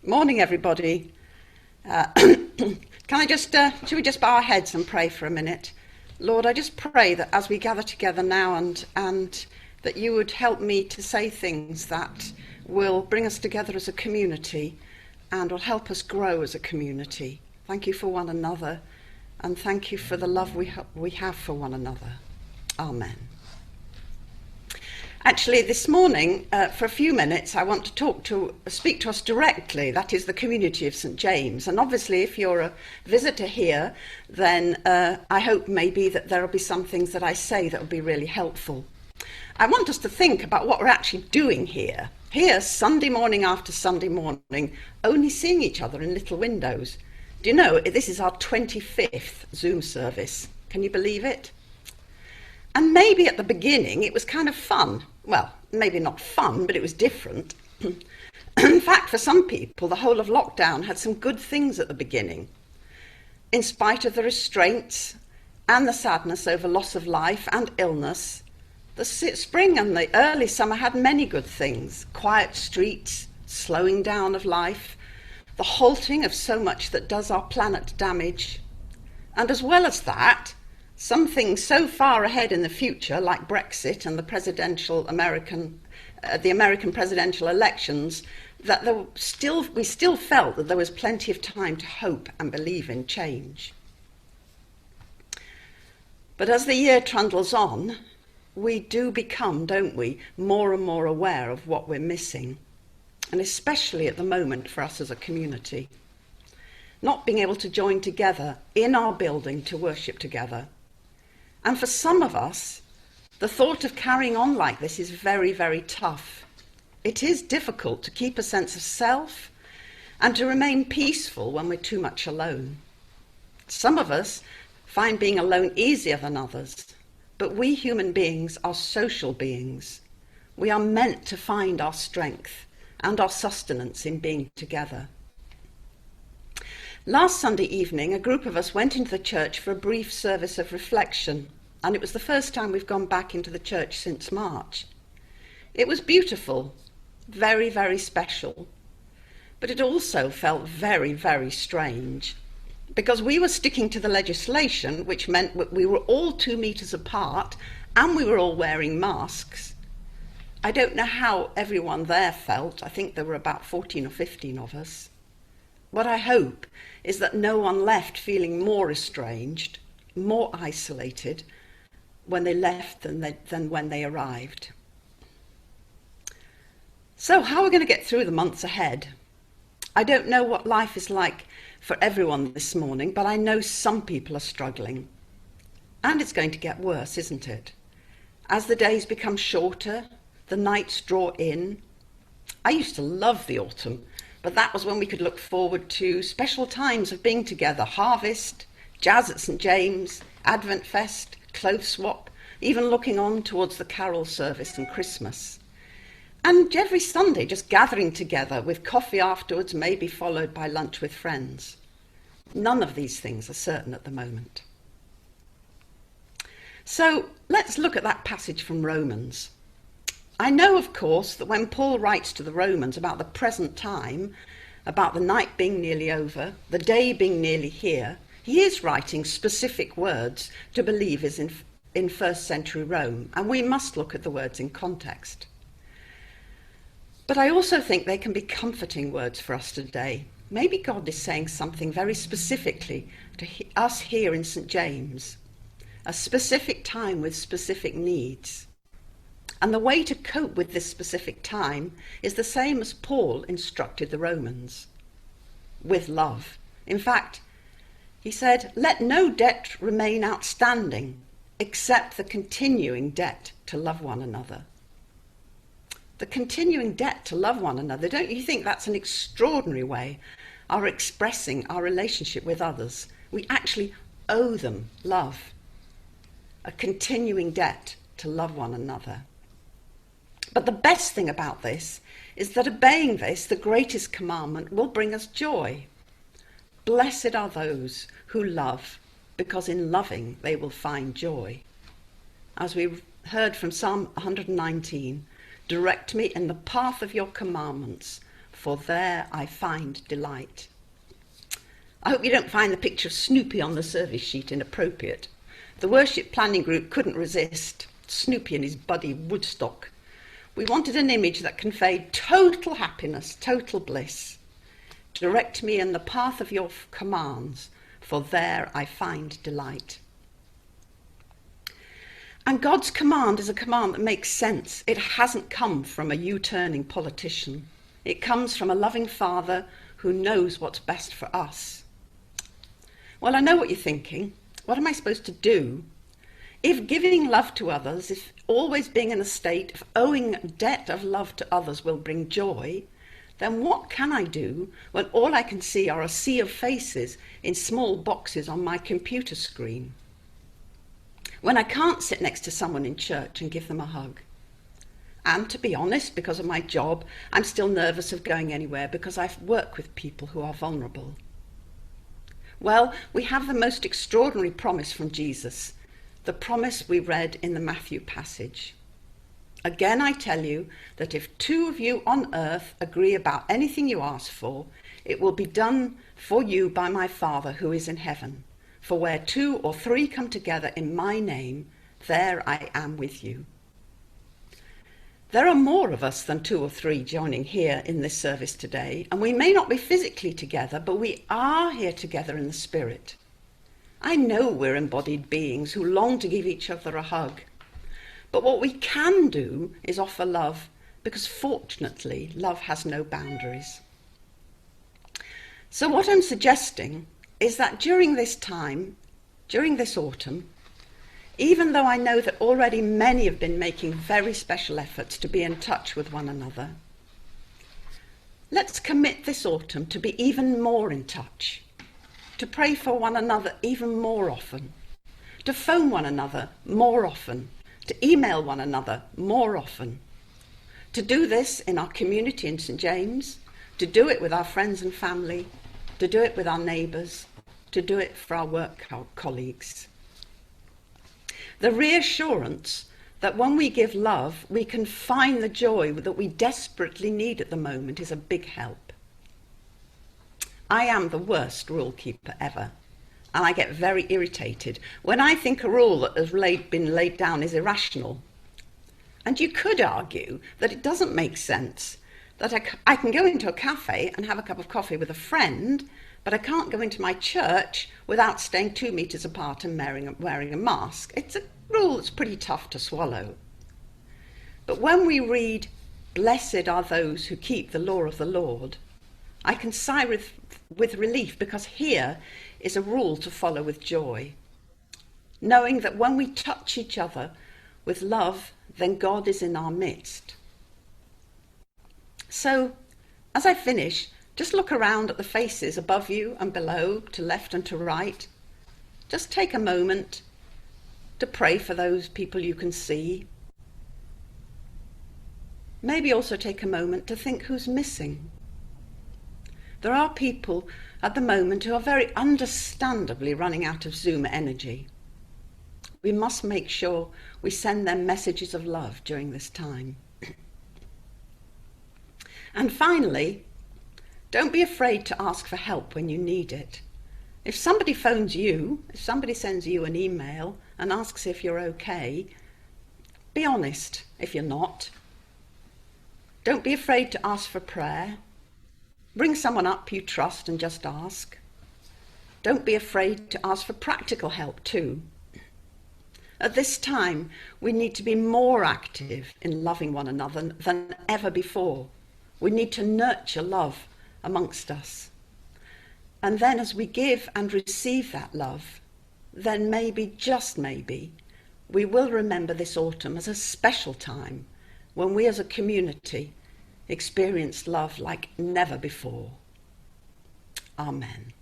Morning, everybody. Should we just bow our heads and pray for a minute? Lord, I just pray that as we gather together now and that you would help me to say things that will bring us together as a community and will help us grow as a community. Thank you for one another, and thank you for the love we have for one another. Amen. Actually, this morning, for a few minutes, I want to speak to us directly. That is the community of St. James. And obviously, if you're a visitor here, then I hope maybe that there will be some things that I say that will be really helpful. I want us to think about what we're actually doing here. Here, Sunday morning after Sunday morning, only seeing each other in little windows. Do you know, this is our 25th Zoom service. Can you believe it? And maybe at the beginning it was kind of fun. Well, maybe not fun, but it was different. In fact, for some people, the whole of lockdown had some good things at the beginning. In spite of the restraints and the sadness over loss of life and illness, the spring and the early summer had many good things. Quiet streets, slowing down of life, the halting of so much that does our planet damage. And as well as that, something so far ahead in the future, like Brexit and the American presidential elections, that we still felt that there was plenty of time to hope and believe in change. But as the year trundles on, we do become, don't we, more and more aware of what we're missing, and especially at the moment for us as a community. Not being able to join together in our building to worship together. And for some of us, the thought of carrying on like this is very, very tough. It is difficult to keep a sense of self and to remain peaceful when we're too much alone. Some of us find being alone easier than others, but we human beings are social beings. We are meant to find our strength and our sustenance in being together. Last Sunday evening, a group of us went into the church for a brief service of reflection, and it was the first time we've gone back into the church since March. It was beautiful, very, very special, but it also felt very, very strange, because we were sticking to the legislation, which meant we were all 2 meters apart, and we were all wearing masks. I don't know how everyone there felt. I think there were about 14 or 15 of us. What I hope is that no one left feeling more estranged, more isolated when they left than when they arrived. So how are we going to get through the months ahead? I don't know what life is like for everyone this morning, but I know some people are struggling. And it's going to get worse, isn't it? As the days become shorter, the nights draw in. I used to love the autumn, but that was when we could look forward to special times of being together. Harvest, jazz at St. James, Advent Fest, clothes swap, even looking on towards the carol service and Christmas. And every Sunday just gathering together with coffee afterwards, maybe followed by lunch with friends. None of these things are certain at the moment. So let's look at that passage from Romans. I know, of course, that when Paul writes to the Romans about the present time, about the night being nearly over, the day being nearly here, he is writing specific words to believers in first century Rome, and we must look at the words in context. But I also think they can be comforting words for us today. Maybe God is saying something very specifically to us here in St. James, a specific time with specific needs. And the way to cope with this specific time is the same as Paul instructed the Romans, with love. In fact, he said, "Let no debt remain outstanding except the continuing debt to love one another." The continuing debt to love one another, don't you think that's an extraordinary way of expressing our relationship with others? We actually owe them love, a continuing debt to love one another. But the best thing about this is that obeying this, the greatest commandment, will bring us joy. Blessed are those who love, because in loving they will find joy. As we heard from Psalm 119, direct me in the path of your commandments, for there I find delight. I hope you don't find the picture of Snoopy on the service sheet inappropriate. The worship planning group couldn't resist Snoopy and his buddy Woodstock. We wanted an image that conveyed total happiness, total bliss. Direct me in the path of your commands, for there I find delight. And God's command is a command that makes sense. It hasn't come from a U-turning politician. It comes from a loving Father who knows what's best for us. Well, I know what you're thinking. What am I supposed to do? If giving love to others, if always being in a state of owing debt of love to others will bring joy, then what can I do when all I can see are a sea of faces in small boxes on my computer screen? When I can't sit next to someone in church and give them a hug? And to be honest, because of my job, I'm still nervous of going anywhere because I work with people who are vulnerable. Well, we have the most extraordinary promise from Jesus, the promise we read in the Matthew passage. Again, I tell you that if two of you on earth agree about anything you ask for, it will be done for you by my Father who is in heaven. For where 2 or 3 come together in my name, there I am with you. There are more of us than 2 or 3 joining here in this service today, and we may not be physically together, but we are here together in the spirit. I know we're embodied beings who long to give each other a hug, but what we can do is offer love, because fortunately, love has no boundaries. So what I'm suggesting is that during this time, during this autumn, even though I know that already many have been making very special efforts to be in touch with one another, let's commit this autumn to be even more in touch, to pray for one another even more often, to phone one another more often, to email one another more often, to do this in our community in St. James, to do it with our friends and family, to do it with our neighbours, to do it for our work colleagues. The reassurance that when we give love, we can find the joy that we desperately need at the moment is a big help. I am the worst rule keeper ever, and I get very irritated when I think a rule that has been laid down is irrational. And you could argue that it doesn't make sense, that I can go into a cafe and have a cup of coffee with a friend, but I can't go into my church without staying 2 meters apart and wearing a mask. It's a rule that's pretty tough to swallow. But when we read, "Blessed are those who keep the law of the Lord," I can sigh with relief, because here is a rule to follow with joy, knowing that when we touch each other with love, then God is in our midst. So, as I finish, just look around at the faces above you and below, to left and to right. Just take a moment to pray for those people you can see. Maybe also take a moment to think who's missing. There are people at the moment who are very understandably running out of Zoom energy. We must make sure we send them messages of love during this time. And finally, don't be afraid to ask for help when you need it. If somebody phones you, if somebody sends you an email and asks if you're okay, be honest if you're not. Don't be afraid to ask for prayer. Bring someone up you trust and just ask. Don't be afraid to ask for practical help too. At this time, we need to be more active in loving one another than ever before. We need to nurture love amongst us. And then as we give and receive that love, then maybe, just maybe, we will remember this autumn as a special time when we as a community experienced love like never before. Amen.